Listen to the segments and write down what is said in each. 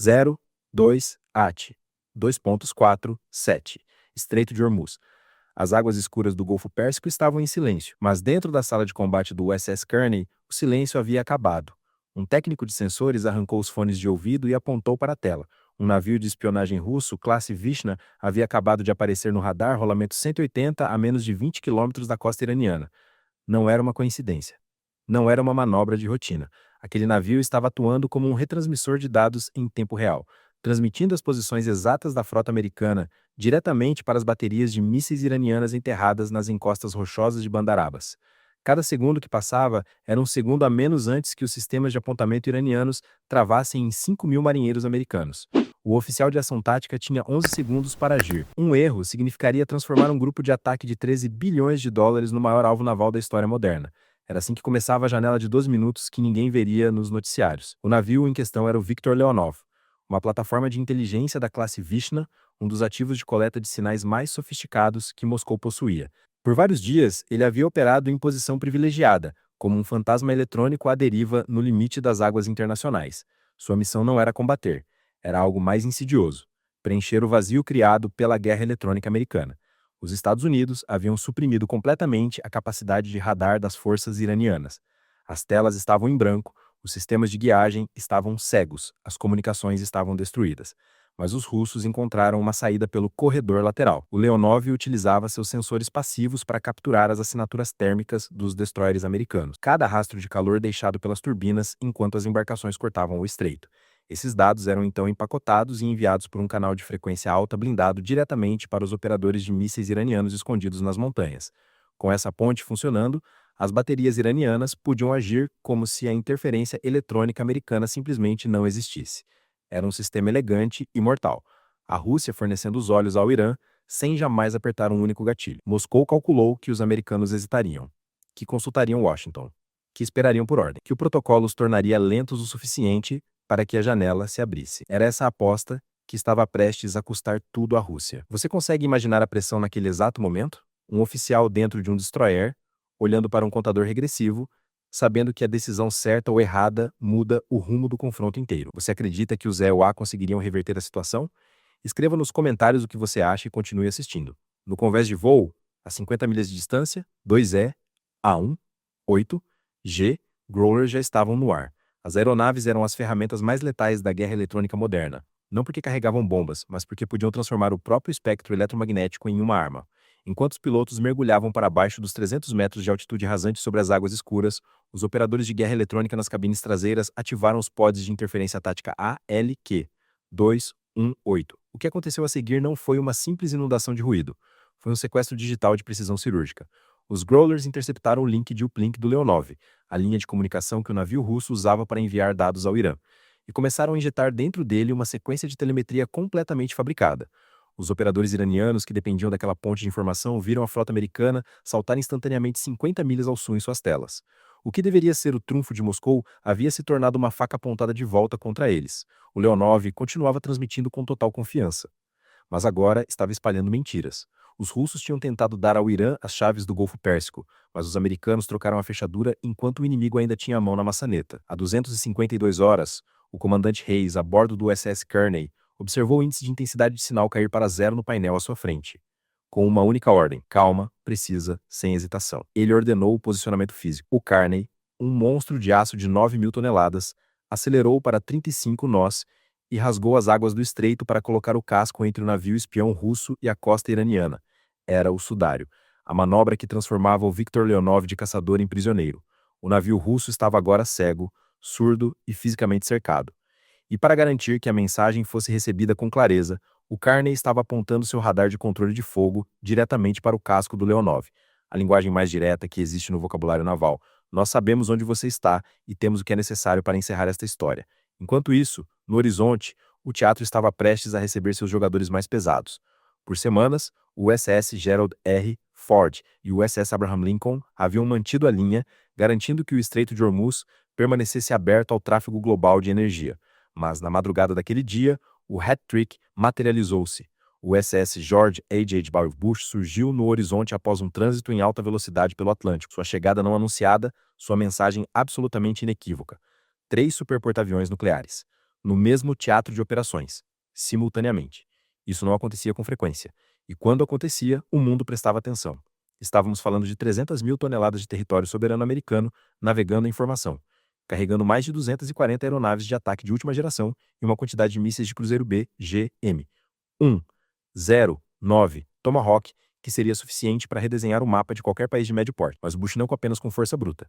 02 AT 2.47 Estreito de Hormuz. As águas escuras do Golfo Pérsico estavam em silêncio, mas dentro da sala de combate do USS Kearney, o silêncio havia acabado. Um técnico de sensores arrancou os fones de ouvido e apontou para a tela. Um navio de espionagem russo, classe Vishna, havia acabado de aparecer no radar rolamento 180 a menos de 20 quilômetros da costa iraniana. Não era uma coincidência. Não era uma manobra de rotina. Aquele navio estava atuando como um retransmissor de dados em tempo real, transmitindo as posições exatas da frota americana diretamente para as baterias de mísseis iranianas enterradas nas encostas rochosas de Bandar Abbas. Cada segundo que passava era um segundo a menos antes que os sistemas de apontamento iranianos travassem em 5.000 marinheiros americanos. O oficial de ação tática tinha 11 segundos para agir. Um erro significaria transformar um grupo de ataque de 13 bilhões de dólares no maior alvo naval da história moderna. Era assim que começava a janela de 12 minutos que ninguém veria nos noticiários. O navio em questão era o Viktor Leonov, uma plataforma de inteligência da classe Vishna, um dos ativos de coleta de sinais mais sofisticados que Moscou possuía. Por vários dias, ele havia operado em posição privilegiada, como um fantasma eletrônico à deriva no limite das águas internacionais. Sua missão não era combater, era algo mais insidioso: preencher o vazio criado pela guerra eletrônica americana. Os Estados Unidos haviam suprimido completamente a capacidade de radar das forças iranianas. As telas estavam em branco, os sistemas de guiagem estavam cegos, as comunicações estavam destruídas. Mas os russos encontraram uma saída pelo corredor lateral. O Leonov utilizava seus sensores passivos para capturar as assinaturas térmicas dos destroyers americanos, cada rastro de calor deixado pelas turbinas enquanto as embarcações cortavam o estreito. Esses dados eram então empacotados e enviados por um canal de frequência alta blindado diretamente para os operadores de mísseis iranianos escondidos nas montanhas. Com essa ponte funcionando, as baterias iranianas podiam agir como se a interferência eletrônica americana simplesmente não existisse. Era um sistema elegante e mortal. A Rússia fornecendo os olhos ao Irã, sem jamais apertar um único gatilho. Moscou calculou que os americanos hesitariam, que consultariam Washington, que esperariam por ordem, que o protocolo os tornaria lentos o suficiente para que a janela se abrisse. Era essa a aposta que estava prestes a custar tudo à Rússia. Você consegue imaginar a pressão naquele exato momento? Um oficial dentro de um destroyer, olhando para um contador regressivo, sabendo que a decisão certa ou errada muda o rumo do confronto inteiro. Você acredita que o Zé ou A conseguiriam reverter a situação? Escreva nos comentários o que você acha e continue assistindo. No convés de voo, a 50 milhas de distância, 2E, A1, 8, G, Growler já estavam no ar. As aeronaves eram as ferramentas mais letais da guerra eletrônica moderna, não porque carregavam bombas, mas porque podiam transformar o próprio espectro eletromagnético em uma arma. Enquanto os pilotos mergulhavam para baixo dos 300 metros de altitude rasante sobre as águas escuras, os operadores de guerra eletrônica nas cabines traseiras ativaram os pods de interferência tática ALQ-218. O que aconteceu a seguir não foi uma simples inundação de ruído. Foi um sequestro digital de precisão cirúrgica. Os Growlers interceptaram o link de uplink do Leonov, a linha de comunicação que o navio russo usava para enviar dados ao Irã, e começaram a injetar dentro dele uma sequência de telemetria completamente fabricada. Os operadores iranianos que dependiam daquela ponte de informação viram a frota americana saltar instantaneamente 50 milhas ao sul em suas telas. O que deveria ser o trunfo de Moscou havia se tornado uma faca apontada de volta contra eles. O Leonov continuava transmitindo com total confiança, mas agora estava espalhando mentiras. Os russos tinham tentado dar ao Irã as chaves do Golfo Pérsico, mas os americanos trocaram a fechadura enquanto o inimigo ainda tinha a mão na maçaneta. A 252 horas, o comandante Hayes, a bordo do USS Kearney, observou o índice de intensidade de sinal cair para 0 no painel à sua frente. Com uma única ordem: calma, precisa, sem hesitação. Ele ordenou o posicionamento físico. O Kearney, um monstro de aço de 9.000 toneladas, acelerou para 35 nós e rasgou as águas do estreito para colocar o casco entre o navio espião russo e a costa iraniana. Era o Sudário, a manobra que transformava o Viktor Leonov de caçador em prisioneiro. O navio russo estava agora cego, surdo e fisicamente cercado. E para garantir que a mensagem fosse recebida com clareza, o Kearney estava apontando seu radar de controle de fogo diretamente para o casco do Leonov, a linguagem mais direta que existe no vocabulário naval. Nós sabemos onde você está e temos o que é necessário para encerrar esta história. Enquanto isso, no horizonte, o teatro estava prestes a receber seus jogadores mais pesados. Por semanas, o USS Gerald R. Ford e o USS Abraham Lincoln haviam mantido a linha, garantindo que o Estreito de Hormuz permanecesse aberto ao tráfego global de energia. Mas na madrugada daquele dia, o hat-trick materializou-se. O USS George H.H. Bush surgiu no horizonte após um trânsito em alta velocidade pelo Atlântico. Sua chegada não anunciada, sua mensagem absolutamente inequívoca: 3 superporta-aviões nucleares. no mesmo teatro de operações, simultaneamente. Isso não acontecia com frequência. E quando acontecia, o mundo prestava atenção. Estávamos falando de 300 mil toneladas de território soberano americano navegando em formação, carregando mais de 240 aeronaves de ataque de última geração e uma quantidade de mísseis de cruzeiro B, GM. 109 Tomahawk, que seria suficiente para redesenhar o mapa de qualquer país de médio porte, mas o Bush não com apenas com força bruta.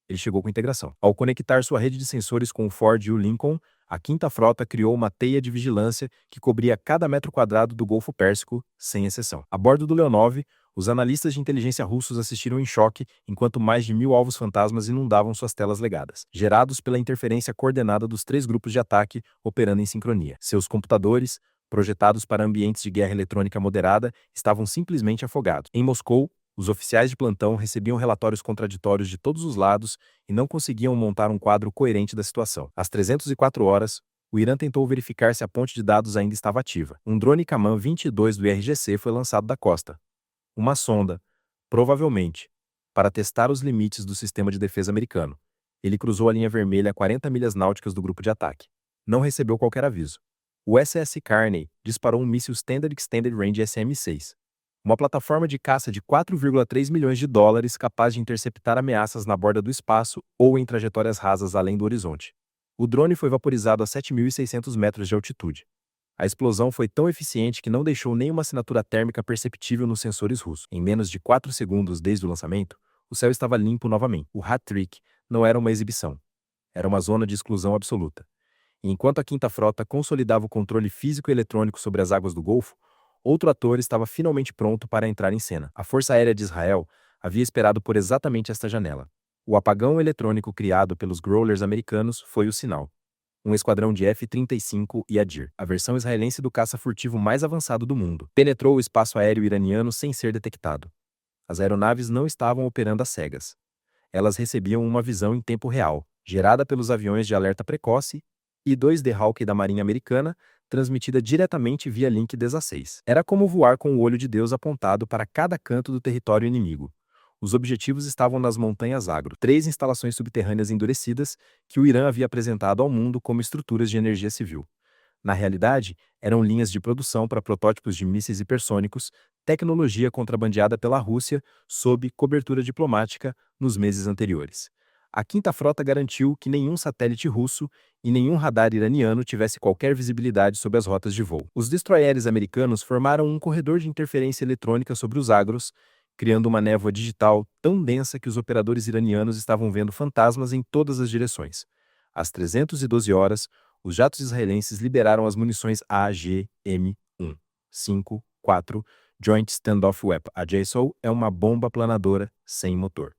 Ele chegou com integração. Ao conectar sua rede de sensores com o Ford e o Lincoln, a Quinta Frota criou uma teia de vigilância que cobria cada metro quadrado do Golfo Pérsico, sem exceção. A bordo do Leonov, os analistas de inteligência russos assistiram em choque enquanto mais de 1.000 alvos fantasmas inundavam suas telas legadas, gerados pela interferência coordenada dos 3 grupos de ataque operando em sincronia. Seus computadores, projetados para ambientes de guerra eletrônica moderada, estavam simplesmente afogados. Em Moscou, os oficiais de plantão recebiam relatórios contraditórios de todos os lados e não conseguiam montar um quadro coerente da situação. Às 304 horas, o Irã tentou verificar se a ponte de dados ainda estava ativa. Um drone Kaman 22 do IRGC foi lançado da costa. Uma sonda, provavelmente, para testar os limites do sistema de defesa americano. Ele cruzou a linha vermelha a 40 milhas náuticas do grupo de ataque. Não recebeu qualquer aviso. O SS Carney disparou um míssil Standard Extended Range SM-6. Uma plataforma de caça de 4,3 milhões de dólares capaz de interceptar ameaças na borda do espaço ou em trajetórias rasas além do horizonte. O drone foi vaporizado a 7.600 metros de altitude. A explosão foi tão eficiente que não deixou nenhuma assinatura térmica perceptível nos sensores russos. Em menos de 4 segundos desde o lançamento, o céu estava limpo novamente. O hat-trick não era uma exibição. Era uma zona de exclusão absoluta. E enquanto a Quinta Frota consolidava o controle físico e eletrônico sobre as águas do Golfo, outro ator estava finalmente pronto para entrar em cena. A Força Aérea de Israel havia esperado por exatamente esta janela. O apagão eletrônico criado pelos Growlers americanos foi o sinal. Um esquadrão de F-35 Yadir, a versão israelense do caça furtivo mais avançado do mundo, penetrou o espaço aéreo iraniano sem ser detectado. As aeronaves não estavam operando às cegas. Elas recebiam uma visão em tempo real, gerada pelos aviões de alerta precoce e 2D Hawk da Marinha Americana, transmitida diretamente via link 16. Era como voar com o olho de Deus apontado para cada canto do território inimigo. Os objetivos estavam nas Montanhas Agro, 3 instalações subterrâneas endurecidas que o Irã havia apresentado ao mundo como estruturas de energia civil. Na realidade, eram linhas de produção para protótipos de mísseis hipersônicos, tecnologia contrabandeada pela Rússia sob cobertura diplomática nos meses anteriores. A Quinta Frota garantiu que nenhum satélite russo e nenhum radar iraniano tivesse qualquer visibilidade sobre as rotas de voo. Os destroyers americanos formaram um corredor de interferência eletrônica sobre os agros, criando uma névoa digital tão densa que os operadores iranianos estavam vendo fantasmas em todas as direções. Às 312 horas, os jatos israelenses liberaram as munições AGM-1, 5, 4, Joint Standoff Weapon. A JSOW é uma bomba planadora sem motor.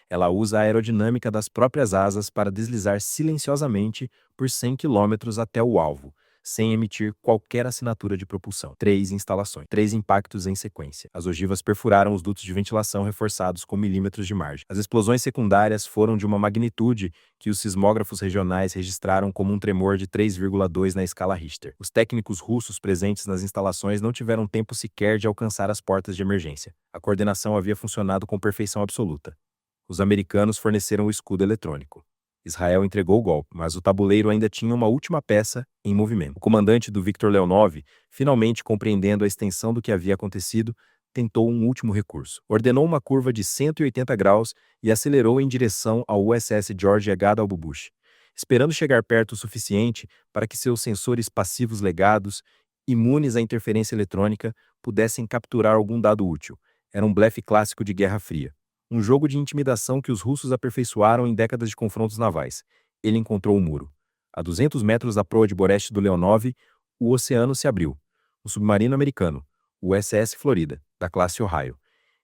Ela usa a aerodinâmica das próprias asas para deslizar silenciosamente por 100 km até o alvo, sem emitir qualquer assinatura de propulsão. 3 instalações, 3 impactos em sequência. As ogivas perfuraram os dutos de ventilação reforçados com milímetros de margem. As explosões secundárias foram de uma magnitude que os sismógrafos regionais registraram como um tremor de 3,2 na escala Richter. Os técnicos russos presentes nas instalações não tiveram tempo sequer de alcançar as portas de emergência. A coordenação havia funcionado com perfeição absoluta. Os americanos forneceram o escudo eletrônico. Israel entregou o golpe, mas o tabuleiro ainda tinha uma última peça em movimento. O comandante do Viktor Leonov, finalmente compreendendo a extensão do que havia acontecido, tentou um último recurso. Ordenou uma curva de 180 graus e acelerou em direção ao USS George H.W. Bush, esperando chegar perto o suficiente para que seus sensores passivos legados, imunes à interferência eletrônica, pudessem capturar algum dado útil. Era um blefe clássico de Guerra Fria. Um jogo de intimidação que os russos aperfeiçoaram em décadas de confrontos navais. Ele encontrou o muro. A 200 metros da proa de Boreste do Leonov, o oceano se abriu. O submarino americano, o USS Florida, da classe Ohio,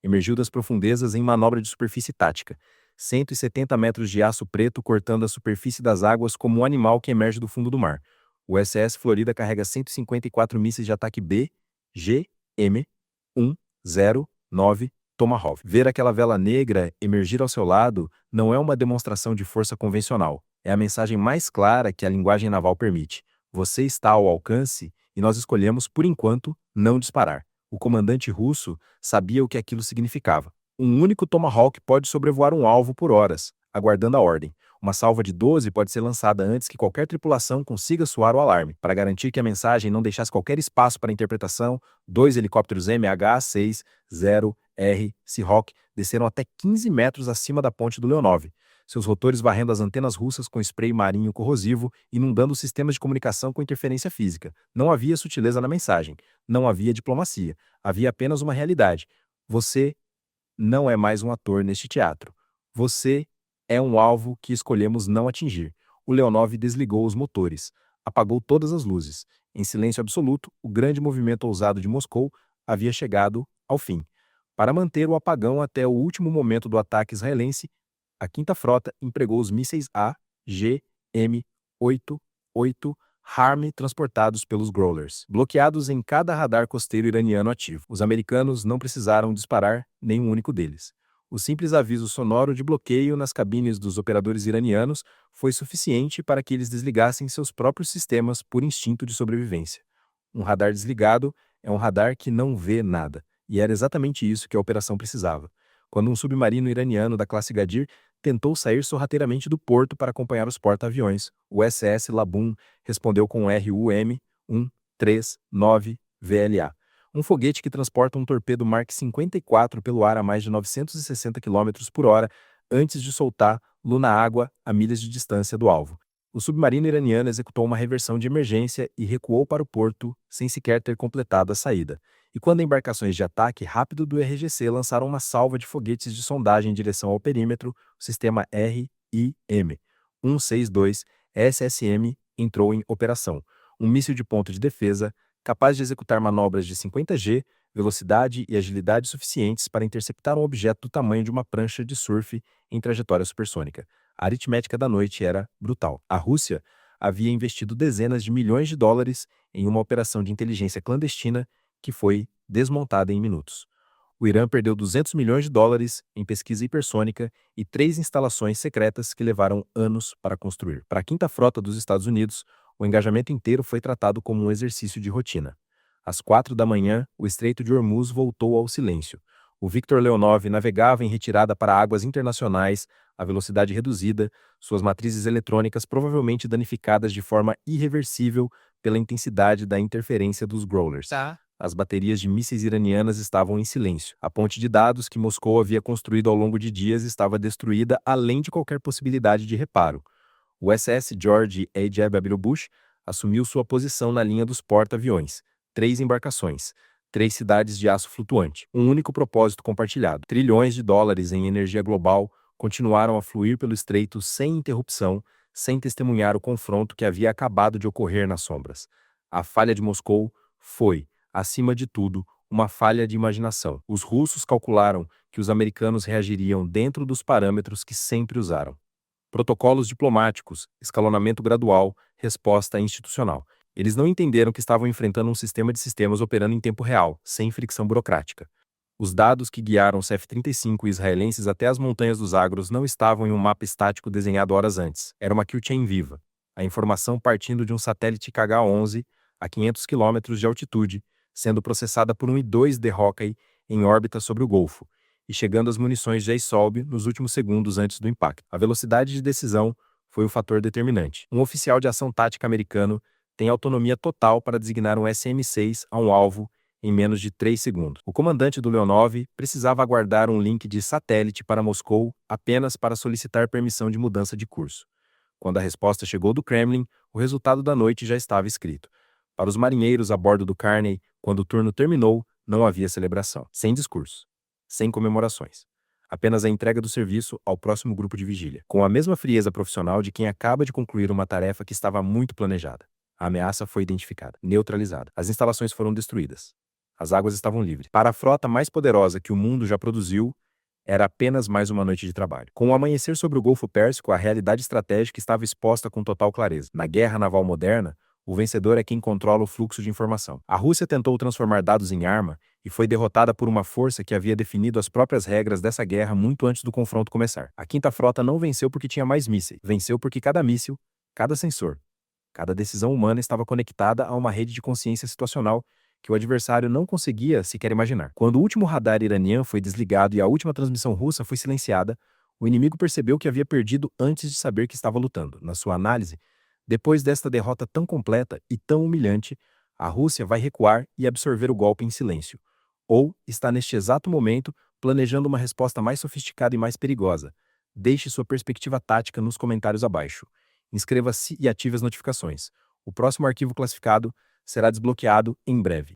emergiu das profundezas em manobra de superfície tática. 170 metros de aço preto cortando a superfície das águas como um animal que emerge do fundo do mar. O USS Florida carrega 154 mísseis de ataque B, G, M, 109 Tomahawk. Ver aquela vela negra emergir ao seu lado não é uma demonstração de força convencional. É a mensagem mais clara que a linguagem naval permite. Você está ao alcance e nós escolhemos, por enquanto, não disparar. O comandante russo sabia o que aquilo significava. Um único Tomahawk pode sobrevoar um alvo por horas. aguardando a ordem. Uma salva de 12 pode ser lançada antes que qualquer tripulação consiga soar o alarme. Para garantir que a mensagem não deixasse qualquer espaço para interpretação, 2 helicópteros MH-60R Seahawk desceram até 15 metros acima da ponte do Leonov, seus rotores varrendo as antenas russas com spray marinho corrosivo, inundando os sistemas de comunicação com interferência física. Não havia sutileza na mensagem, não havia diplomacia, havia apenas uma realidade. Você não é mais um ator neste teatro. Você é um alvo que escolhemos não atingir. O Leonov desligou os motores, apagou todas as luzes. Em silêncio absoluto, o grande movimento ousado de Moscou havia chegado ao fim. Para manter o apagão até o último momento do ataque israelense, a Quinta Frota empregou os mísseis AGM-88 HARM transportados pelos Growlers, bloqueados em cada radar costeiro iraniano ativo. Os americanos não precisaram disparar nenhum único deles. O simples aviso sonoro de bloqueio nas cabines dos operadores iranianos foi suficiente para que eles desligassem seus próprios sistemas por instinto de sobrevivência. Um radar desligado é um radar que não vê nada, e era exatamente isso que a operação precisava. Quando um submarino iraniano da classe Gadir tentou sair sorrateiramente do porto para acompanhar os porta-aviões, o SS Laboon respondeu com o RUM-139 VLA, um foguete que transporta um torpedo Mark 54 pelo ar a mais de 960 km por hora antes de soltar na água a milhas de distância do alvo. O submarino iraniano executou uma reversão de emergência e recuou para o porto sem sequer ter completado a saída. E quando embarcações de ataque rápido do RGC lançaram uma salva de foguetes de sondagem em direção ao perímetro, o sistema RIM-162 SSM entrou em operação. Um míssil de ponto de defesa capaz de executar manobras de 50G, velocidade e agilidade suficientes para interceptar um objeto do tamanho de uma prancha de surf em trajetória supersônica. A aritmética da noite era brutal. A Rússia havia investido dezenas de milhões de dólares em uma operação de inteligência clandestina que foi desmontada em minutos. O Irã perdeu 200 milhões de dólares em pesquisa hipersônica e 3 instalações secretas que levaram anos para construir. Para a Quinta Frota dos Estados Unidos, o engajamento inteiro foi tratado como um exercício de rotina. Às 4 da manhã, o Estreito de Hormuz voltou ao silêncio. O Victor Leonov navegava em retirada para águas internacionais, a velocidade reduzida, suas matrizes eletrônicas provavelmente danificadas de forma irreversível pela intensidade da interferência dos Growlers. As baterias de mísseis iranianas estavam em silêncio. A ponte de dados que Moscou havia construído ao longo de dias estava destruída além de qualquer possibilidade de reparo. O SS George H.W. Bush assumiu sua posição na linha dos porta-aviões. 3 embarcações, 3 cidades de aço flutuante, um único propósito compartilhado. Trilhões de dólares em energia global continuaram a fluir pelo estreito sem interrupção, sem testemunhar o confronto que havia acabado de ocorrer nas sombras. A falha de Moscou foi, acima de tudo, uma falha de imaginação. Os russos calcularam que os americanos reagiriam dentro dos parâmetros que sempre usaram. Protocolos diplomáticos, escalonamento gradual, resposta institucional. Eles não entenderam que estavam enfrentando um sistema de sistemas operando em tempo real, sem fricção burocrática. Os dados que guiaram os F-35 israelenses até as montanhas dos Agros não estavam em um mapa estático desenhado horas antes. Era uma killchain viva. A informação partindo de um satélite KH-11 a 500 km de altitude, sendo processada por um I-2 de Hawkeye em órbita sobre o Golfo, e chegando às munições J-Solb nos últimos segundos antes do impacto. A velocidade de decisão foi o fator determinante. Um oficial de ação tática americano tem autonomia total para designar um SM-6 a um alvo em menos de 3 segundos. O comandante do Leonov precisava aguardar um link de satélite para Moscou apenas para solicitar permissão de mudança de curso. Quando a resposta chegou do Kremlin, o resultado da noite já estava escrito. Para os marinheiros a bordo do Carney, quando o turno terminou, não havia celebração, sem discurso, sem comemorações. Apenas a entrega do serviço ao próximo grupo de vigília, com a mesma frieza profissional de quem acaba de concluir uma tarefa que estava muito planejada. A ameaça foi identificada, neutralizada. As instalações foram destruídas. As águas estavam livres. Para a frota mais poderosa que o mundo já produziu, era apenas mais uma noite de trabalho. Com o amanhecer sobre o Golfo Pérsico, a realidade estratégica estava exposta com total clareza. Na guerra naval moderna, o vencedor é quem controla o fluxo de informação. A Rússia tentou transformar dados em arma e foi derrotada por uma força que havia definido as próprias regras dessa guerra muito antes do confronto começar. A Quinta Frota não venceu porque tinha mais mísseis. Venceu porque cada míssil, cada sensor, cada decisão humana estava conectada a uma rede de consciência situacional que o adversário não conseguia sequer imaginar. Quando o último radar iraniano foi desligado e a última transmissão russa foi silenciada, O inimigo percebeu que havia perdido antes de saber que estava lutando. Na sua análise, depois desta derrota tão completa e tão humilhante, a Rússia vai recuar e absorver o golpe em silêncio. Ou está neste exato momento planejando uma resposta mais sofisticada e mais perigosa. Deixe sua perspectiva tática nos comentários abaixo. Inscreva-se e ative as notificações. O próximo arquivo classificado será desbloqueado em breve.